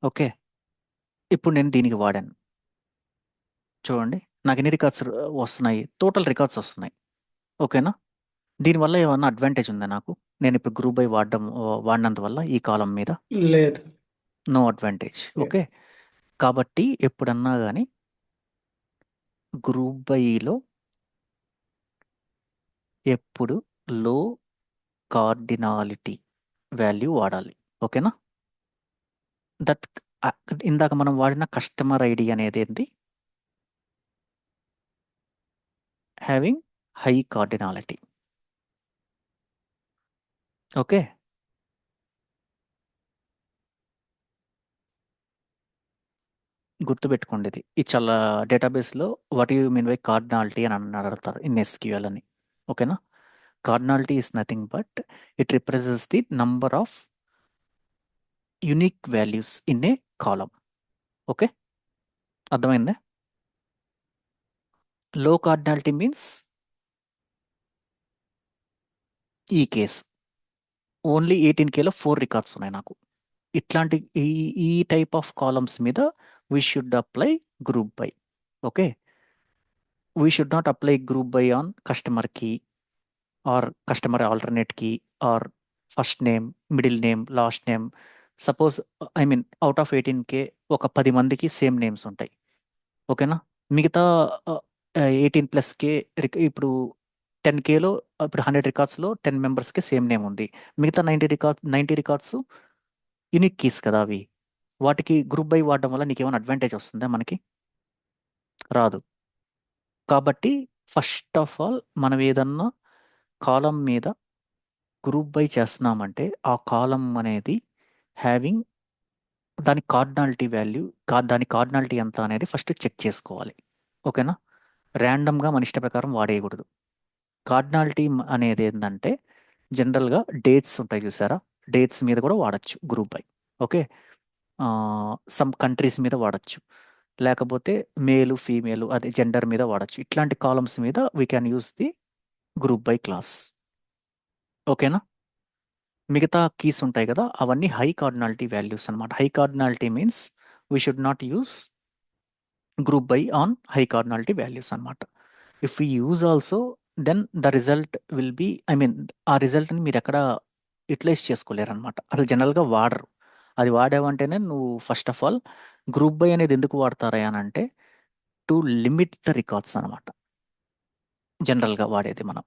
ఓకే, ఇప్పుడు నేను దీనికి వాడాను. చూడండి, నాకు ఎన్ని రికార్డ్స్ వస్తున్నాయి? టోటల్ రికార్డ్స్ వస్తున్నాయి. ఓకేనా? దీనివల్ల ఏమన్నా అడ్వాంటేజ్ ఉందా నాకు? నేను ఇప్పుడు గ్రూప్ బై వాడినందువల్ల ఈ కాలం మీద లేదు. No advantage. Yeah. ఓకే, కాబట్టి ఎప్పుడన్నా కానీ గ్రూప్ బైలో ఎప్పుడు లో కార్డినాలిటీ వాల్యూ వాడాలి. ఓకేనా? దట్ ఇందాక మనం వాడిన కస్టమర్ ఐడి అనేది ఏంటి? Having high cardinality. ఓకే, గుర్తుపెట్టుకోండి ఇది. ఇది చాలా డేటాబేస్లో what you mean by cardinality అని అడుగుతారు ఇన్ ఎస్క్యూఎల్ అని. ఓకేనా? Cardinality is nothing but it represents the number of unique values in a column. Okay, అర్థమైందా? లో కార్డినాలిటీ మీన్స్ ఈ కేస్ ఓన్లీ 18Kలో 4 రికార్డ్స్ ఉన్నాయి నాకు. ఇట్లాంటి ఈ టైప్ ఆఫ్ కాలమ్స్ మీద we should apply group by. Okay, we should not apply group by on customer key or customer alternate key or first name, middle name, last name. Suppose out of 18K ఒక 10 మందికి సేమ్ నేమ్స్ ఉంటాయి. ఓకేనా? మిగతా 18+K ఇప్పుడు 10Kలో ఇప్పుడు 100 రికార్డ్స్లో 10 మెంబర్స్కి సేమ్ నేమ్ ఉంది. మిగతా 90 రికార్డ్స్ యూనిక్ కీస్ కదా అవి. వాటికి గ్రూప్ బై వాడడం వల్ల నీకు ఏమైనా అడ్వాంటేజ్ వస్తుందా? మనకి రాదు. కాబట్టి ఫస్ట్ ఆఫ్ ఆల్ మనం ఏదన్నా కాలం మీద గ్రూప్ బై చేస్తున్నామంటే ఆ కాలం అనేది హ్యావింగ్ దాని కార్డినాలిటీ వాల్యూ, దాని కార్డినాలిటీ ఎంత అనేది ఫస్ట్ చెక్ చేసుకోవాలి. ఓకేనా? ర్యాండమ్గా మన ఇష్ట ప్రకారం వాడేయకూడదు. కార్డినాలిటీ అనేది ఏంటంటే జనరల్గా డేట్స్ ఉంటాయి చూసారా, డేట్స్ మీద కూడా వాడచ్చు group by. Okay, some countries మీద వాడచ్చు, లేకపోతే మేలు ఫీమేలు అదే జెండర్ మీద వాడచ్చు. ఇట్లాంటి కాలమ్స్ మీద we can use the group by clause. ఓకేనా? మిగతా కీస్ ఉంటాయి కదా, అవన్నీ హై కార్డినాలిటీ వాల్యూస్ అనమాట. High cardinality means we should not use group by on high cardinality values అనమాట. If you use also then the result will be ఆ రిజల్ట్ని మీరు ఎక్కడ యూటిలైజ్ చేసుకోలేరు అనమాట. అసలు జనరల్గా వాడరు. అది వాడావంటేనే నువ్వు first of all group by అనేది ఎందుకు వాడతారా అని అంటే టు లిమిట్ ద రికార్డ్స్ అనమాట. జనరల్గా వాడేది మనం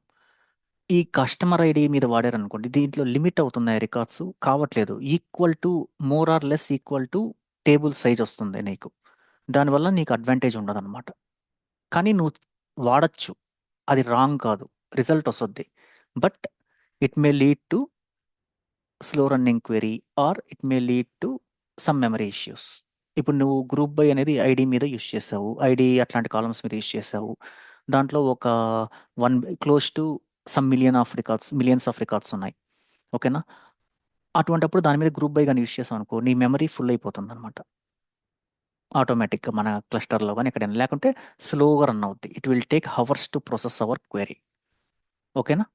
ఈ కస్టమర్ ఐడి మీద వాడారనుకోండి, దీంట్లో లిమిట్ అవుతున్నాయి రికార్డ్స్, కావట్లేదు. Equal to more or less equal to table size వస్తుంది నీకు. దానివల్ల నీకు అడ్వాంటేజ్ ఉండదన్నమాట. కానీ నువ్వు వాడచ్చు, అది రాంగ్ కాదు, రిజల్ట్ వస్తుంది. But it may lead to slow running query or it may lead to some memory issues. ఇప్పుడు నువ్వు గ్రూప్ బై అనేది ఐడి మీద యూస్ చేసావు, ఐడి అట్లాంటి కాలమ్స్ మీద యూస్ చేసావు. దాంట్లో ఒక close to some millions of records ఉన్నాయి. ఓకేనా? అటువంటప్పుడు దాని మీద గ్రూప్ బై కానీ యూస్ చేసావు అనుకో, నీ మెమరీ ఫుల్ అయిపోతుంది అనమాట. ఆటోమేటిక్గా మన క్లస్టర్లో కానీ ఎక్కడైనా, లేకుంటే స్లోగా రన్ అవుద్ది. It will take hours to process our query. ఓకేనా?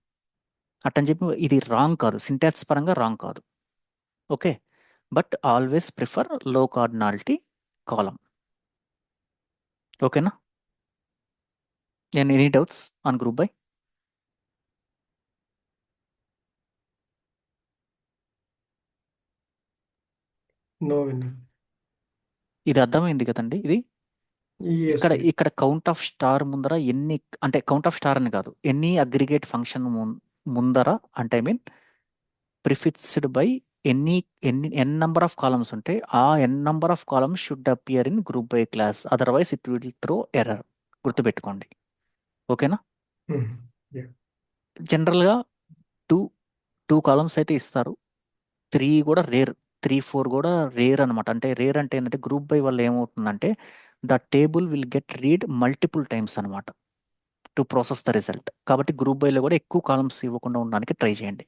అట్టని చెప్పి ఇది రాంగ్ కాదు, సింటాక్స్ పరంగా రాంగ్ కాదు. Okay, but always prefer low cardinality column. ఓకేనా? Any doubts on group by? No విన్. ఇది అర్థమైంది కదండి. ఇది ఎస్ ఇక్కడ ఇక్కడ కౌంట్ ఆఫ్ స్టార్ ముందర ఎన్ని, అంటే కౌంట్ ఆఫ్ స్టార్ అని కాదు, ఎన్ని అగ్రిగేట్ ఫంక్షన్ ముందర, అంటే I mean prefixed by N number of columns ఉంటే ఆ N number of columns should appear in group by clause, otherwise it will throw error. గుర్తుపెట్టుకోండి. ఓకేనా? జనరల్గా టూ టూ కాలమ్స్ అయితే ఇస్తారు. 3 కూడా రేర్, 3, 4 కూడా రేర్ అనమాట. అంటే రేర్ అంటే ఏంటంటే గ్రూప్ బై వల్ల ఏమవుతుందంటే the table will get rid multiple times అనమాట టు ప్రాసెస్ ద రిజల్ట్. కాబట్టి గ్రూప్ బైలో కూడా ఎక్కువ కాలమ్స్ ఇవ్వకుండా ఉండడానికి ట్రై చేయండి.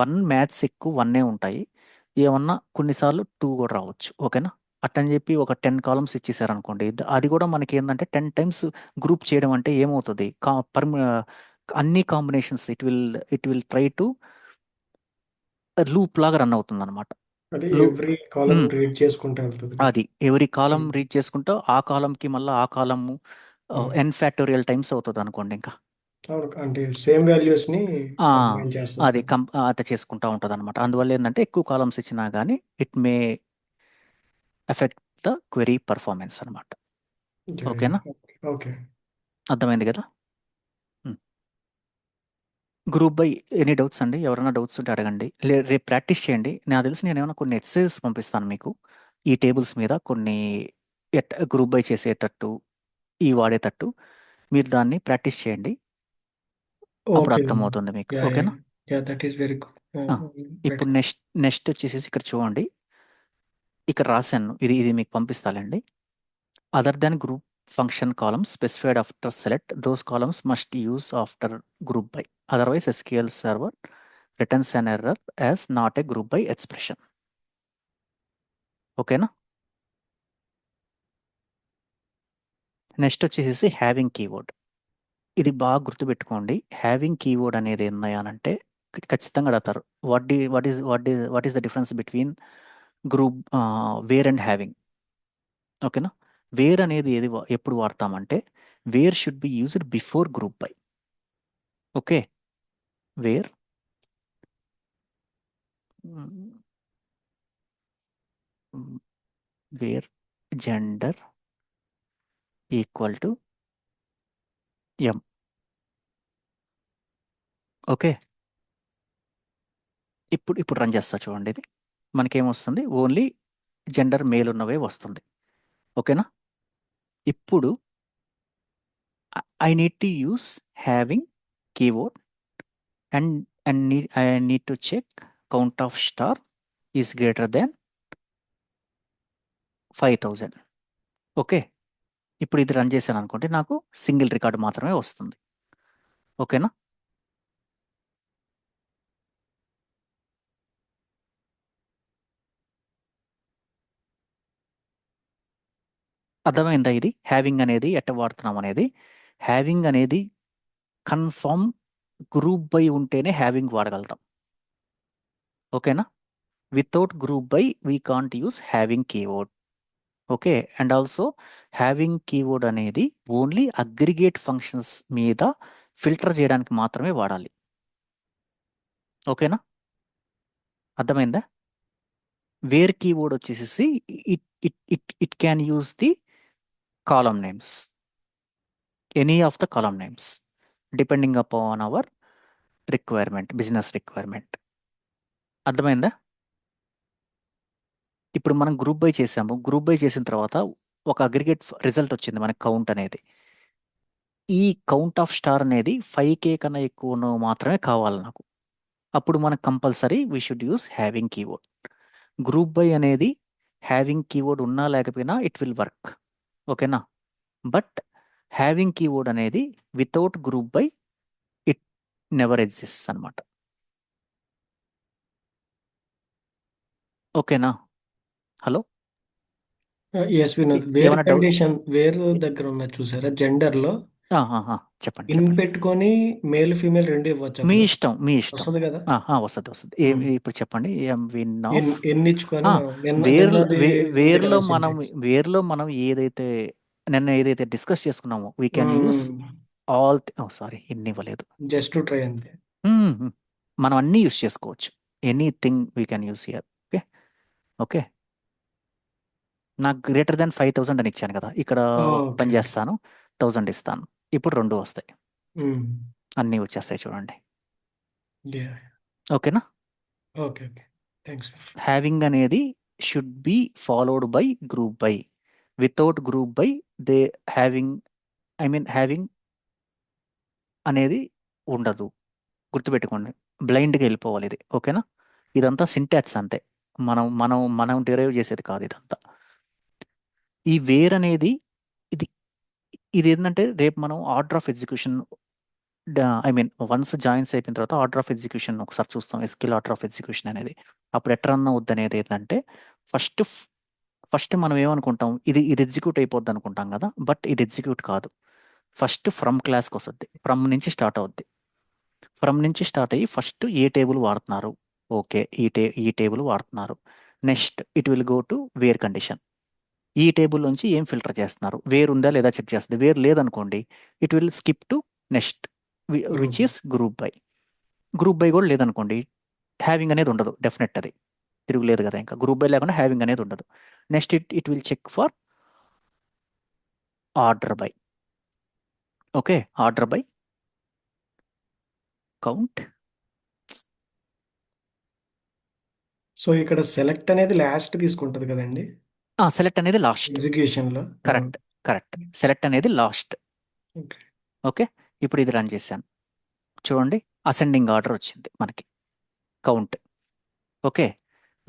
వన్ మ్యాథ్స్ ఎక్కువ 1 ఉంటాయి, ఏమన్నా కొన్నిసార్లు 2 కూడా రావచ్చు. ఓకేనా? అట్టని చెప్పి ఒక 10 కాలమ్స్ ఇచ్చేసారనుకోండి, అది కూడా మనకి ఏంటంటే 10 టైమ్స్ గ్రూప్ చేయడం అంటే ఏమవుతుంది, అన్ని combinations it will try to loop లాగా రన్ అవుతుంది అనమాట. అది లూ ఎవ్రీ కాలం రీడ్ చేసుకుంటూ వెళ్తుంది. అది ఎవరి కాలం రీడ్ చేసుకుంటా ఆ కాలంకి మళ్ళీ ఆ కాలము ఎన్ ఫ్యాక్టోరియల్ టైమ్స్ అవుతుంది అనుకోండి. ఇంకా అవును, అంటే సేమ్ వాల్యూస్ ని ఆ, కంబైన్ చేస్తుంది. అది అత చేసుకుంటా ఉంటుంది అనమాట. అందువల్ల ఏంటంటే ఎక్కువ కాలమ్స్ ఇచ్చినా కానీ it may affect the query performance అనమాట. ఓకేనా? ఓకే. అర్థమైంది కదా? గ్రూప్ బై ఎనీ డౌట్స్ అండి? ఎవరైనా డౌట్స్ ఉంటే అడగండి. రేపు ప్రాక్టీస్ చేయండి. నాకు తెలిసి నేను ఏమైనా కొన్ని ఎక్సర్సైజెస్ పంపిస్తాను మీకు ఈ టేబుల్స్ మీద, కొన్ని గ్రూప్ బై చేసేటట్టు, ఈ వాడేటట్టు మీరు దాన్ని ప్రాక్టీస్ చేయండి. అప్పుడు ఓకే. అర్థమవుతుంది మీకు. యా ఓకేనా? Yeah that is very good. ఇప్పుడు నెక్స్ట్ వచ్చేసి ఇక్కడ చూడండి, ఇక్కడ రాశాను, ఇది మీకు పంపిస్తానండి. Other than group function columns specified after select those columns must use after group by, otherwise SQL server returns an error as not a group by expression. ఓకేనా? నెక్స్ట్ వచ్చేసి హ్యావింగ్ కీవర్డ్. ఇది బాగా గుర్తుపెట్టుకోండి. హ్యావింగ్ కీవర్డ్ అనేది ఏందయ్యానంటే ఖచ్చితంగా అడుగుతారు, what is the difference between group where and having. ఓకేనా? వేర్ అనేది ఎప్పుడు వాడతామంటే where should be used before group by. Okay, where where gender equal to M. Okay, ఇప్పుడు రన్ చేస్తా చూడండి. ఇది మనకేమొస్తుంది, ఓన్లీ జెండర్ మేల్ ఉన్నవే వస్తుంది. ఓకేనా? ఇప్పుడు I need to use having keyword and I need to check count of star is greater than 5000. Okay, ఇప్పుడు ఇది రన్ చేశాను అనుకోండి, నాకు సింగిల్ రికార్డు మాత్రమే వస్తుంది. ఓకేనా? అర్థమైందా? ఇది హ్యావింగ్ అనేది ఎట్ట వాడుతున్నాం అనేది. హ్యావింగ్ అనేది కన్ఫర్మ్ గ్రూప్ బై ఉంటేనే హ్యావింగ్ వాడగలుగుతాం. ఓకేనా? Without group by we can't use having keyword. Okay, and also having keyword అనేది ఓన్లీ అగ్రిగేట్ ఫంక్షన్స్ మీద ఫిల్టర్ చేయడానికి మాత్రమే వాడాలి. ఓకేనా? అర్థమైందా? వేర్ కీవర్డ్ వచ్చేసి it can use the column names, any of the column names depending upon our requirement, business requirement. అర్థమైందా? ఇప్పుడు మనం గ్రూప్ బై చేసాము. గ్రూప్ బై చేసిన తర్వాత ఒక అగ్రిగేట్ రిజల్ట్ వచ్చింది మనకి, కౌంట్ అనేది. ఈ కౌంట్ ఆఫ్ స్టార్ అనేది 5K కన్నా ఎక్కువ మాత్రమే కావాలి నాకు. అప్పుడు మనకు compulsory we should use having keyword. Group by అనేది హ్యావింగ్ కీవర్డ్ ఉన్నా లేకపోయినా ఇట్ విల్ వర్క్. ఓకేనా? బట్ హ్యావింగ్ కీవర్డ్ అనేది without group by it never exist అనమాట. ఓకేనా? హలో? ఎస్ వినోద్, వేర్ ఏమైనా డౌట్? కండిషన్ వేర్ దగ్గర ఉన్నది చూసారా, జెండర్ లో చెప్పండి ఇన్ చెప్పండి. పెట్టుకొని మేల్ ఫీమేల్ రెండు ఇవ్వచ్చు మీ అప్పుడు ఇష్టం మీ ఇష్టం. వస్తుంది కదా. వస్తుంది వస్తుంది. ఉమ్. ఇప్పుడు చెప్పండి. విన్ ఆఫ్ ఎన్ని ఇచ్చుకొని మనం వేర్లో నిన్నది ఉంది కదా సింటాక్స్. వేర్లో మనం ఏదైతే నిన్న ఏదైతే డిస్కస్ చేసుకున్నామో we can use all. Sorry, ఎన్ని ఇవ్వలేదు. జస్ట్ టు ట్రై అంతే. మనం అన్నీ యూస్ చేసుకోవచ్చు. Anything we can use here. Okay okay. నాకు గ్రేటర్ దాన్ 5,000 అని ఇచ్చాను కదా, ఇక్కడ ఒక ఓకే పని ఓకే. చేస్తాను, 1000 ఇస్తాను. ఇప్పుడు 2 వస్తాయి, అన్నీ వచ్చేస్తాయి చూడండి. ఓకేనా? Okay okay, thanks. హ్యావింగ్ అనేది should be followed by group by. Without group by they having అనేది ఉండదు. గుర్తుపెట్టుకోండి, బ్లైండ్గా వెళ్ళిపోవాలి ఇది. ఓకేనా? ఇదంతా సింటాక్స్ అంతే, మనం మనం మనం డిరైవ్ చేసేది కాదు ఇదంతా. ఈ వేర్ అనేది ఇది ఇది ఏంటంటే రేపు మనం order of execution, once joins అయిపోయిన తర్వాత ఆర్డర్ ఆఫ్ ఎగ్జిక్యూషన్ ఒకసారి చూస్తాం. ఎస్క్యూఎల్ ఆర్డర్ ఆఫ్ ఎగ్జిక్యూషన్ అనేది అప్పుడు ఎట్లా రన్ అవుద్ది అనేది ఏంటంటే, ఫస్ట్ మనం ఏమనుకుంటాం, ఇది ఎగ్జిక్యూట్ అయిపోద్ది అనుకుంటాం కదా, బట్ ఇది ఎగ్జిక్యూట్ కాదు. ఫస్ట్ ఫ్రమ్ క్లాస్కి వస్తుంది, ఫ్రమ్ నుంచి స్టార్ట్ అవుద్ది. ఫ్రమ్ నుంచి స్టార్ట్ అయ్యి ఫస్ట్ ఏ టేబుల్ వాడుతున్నారు, ఓకే ఈ టేబుల్ వాడుతున్నారు. Next it will go to where condition. ఈ టేబుల్ నుంచి ఏం ఫిల్టర్ చేస్తున్నారు, వేర్ ఉందా లేదా చెక్ చేస్తుంది. వేర్ లేదనుకోండి, it will skip to next which is group by. Group by కూడా లేదనుకోండి, హ్యావింగ్ అనేది ఉండదు, డెఫినెట్ అది తిరుగులేదు కదా, ఇంకా గ్రూప్ బై లేకుండా హ్యావింగ్ అనేది ఉండదు. Next it will check for order by. Okay, order by count. So ఇక్కడ సెలెక్ట్ అనేది లాస్ట్ తీసుకుంటది కదండి సెలెక్ట్ అనేది లాస్ట్. ఎగ్జిక్యూషన్ లో. కరెక్ట్. సెలెక్ట్ అనేది లాస్ట్. ఓకే. ఓకే, ఇప్పుడు ఇది రన్ చేశాను చూడండి, అసెండింగ్ ఆర్డర్ వచ్చింది మనకి, కౌంట్. ఓకే,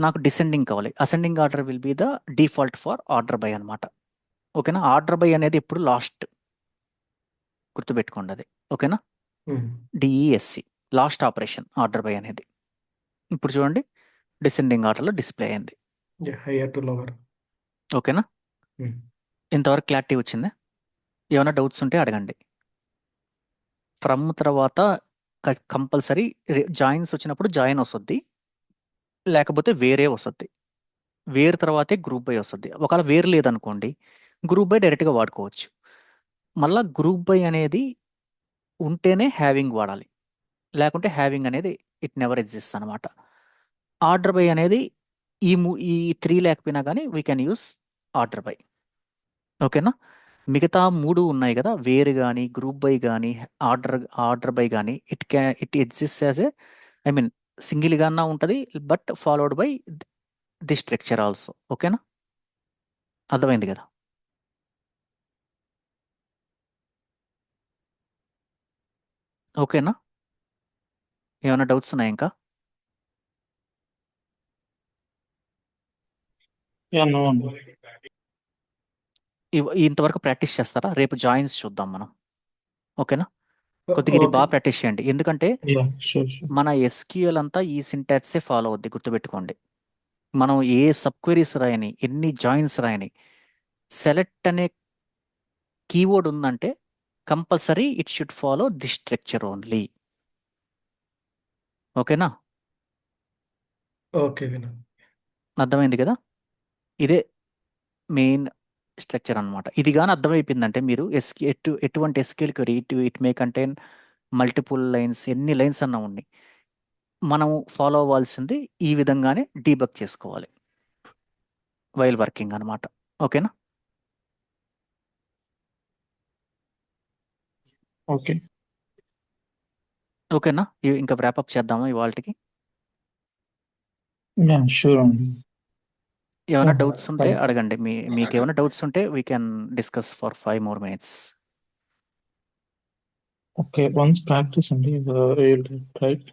నాకు డిసెండింగ్ కావాలి. Ascending order will be the default for order by అనమాట. ఓకేనా? ఆర్డర్ బై అనేది ఎప్పుడు లాస్ట్, గుర్తుపెట్టుకోండి అది. ఓకేనా? DESC last operation order by అనేది. ఇప్పుడు చూడండి, డిసెండింగ్ ఆర్డర్లో డిస్ప్లే అయింది. Hire to lower. ఓకేనా? ఇంతవరకు క్లారిటీ వచ్చిందా? ఏమైనా డౌట్స్ ఉంటే అడగండి. ఫ్రమ్ తర్వాత కంపల్సరీ జాయిన్స్ వచ్చినప్పుడు జాయిన్ వస్తుంది, లేకపోతే వేరే వస్తుంది. వేర్ తర్వాతే గ్రూప్ బై వస్తుంది. ఒకవేళ వేర్ లేదనుకోండి, గ్రూప్ బై డైరెక్ట్గా వాడుకోవచ్చు. మళ్ళీ గ్రూప్ బై అనేది ఉంటేనే హ్యావింగ్ వాడాలి, లేకుంటే హ్యావింగ్ అనేది ఇట్ నెవర్ ఎగ్జిస్ట్ అనమాట. ఆర్డర్ బై అనేది ఈ 3 లేకపోయినా కానీ we can use order by. ఓకేనా? మిగతా 3 ఉన్నాయి కదా, వేర్ కానీ గ్రూప్ బై కానీ ఆర్డర్ బై కానీ, ఇట్ ఎగ్జిస్ట్ యాజ్ సింగిల్గా ఉంటుంది, but followed by the structure also. ఓకేనా? అర్థమైంది కదా? ఓకేనా? ఏమైనా డౌట్స్ ఉన్నాయా ఇంకా? ఇంతవరకు ప్రాక్టీస్ చేస్తారా? రేపు జాయిన్స్ చూద్దాం మనం. ఓకేనా? కొద్దిగా ఇది బాగా ప్రాక్టీస్ చేయండి, ఎందుకంటే మన ఎస్క్యూఎల్ అంతా ఈ సింటాక్సే ఫాలో అవుద్ది, గుర్తుపెట్టుకోండి. మనం ఏ సబ్ క్వెరీస్ రాయని, ఎన్ని జాయిన్స్ రాయని, సెలెక్ట్ అనే కీవర్డ్ ఉందంటే compulsory it should follow the structure only. ఓకేనా? ఓకే వినోద్, అర్థమైంది కదా? ఇదే మెయిన్ స్ట్రక్చర్ అనమాట. ఇది కానీ అర్థమైపోయిందంటే మీరు ఎటువంటి SQL query it may contain multiple lines, ఎన్ని లైన్స్ అన్నా ఉన్నాయి, మనం ఫాలో అవ్వాల్సింది ఈ విధంగానే డీబగ్ చేసుకోవాలి వైల్ వర్కింగ్ అనమాట. ఓకేనా? ఓకేనా? ఇంకా వ్రాపప్ చేద్దామా ఇవాళకి? ఏమైనా డౌట్స్ ఉంటే అడగండి. మీకు ఏమైనా డౌట్స్ ఉంటే we can discuss for 5 more minutes. Okay, once practice and right?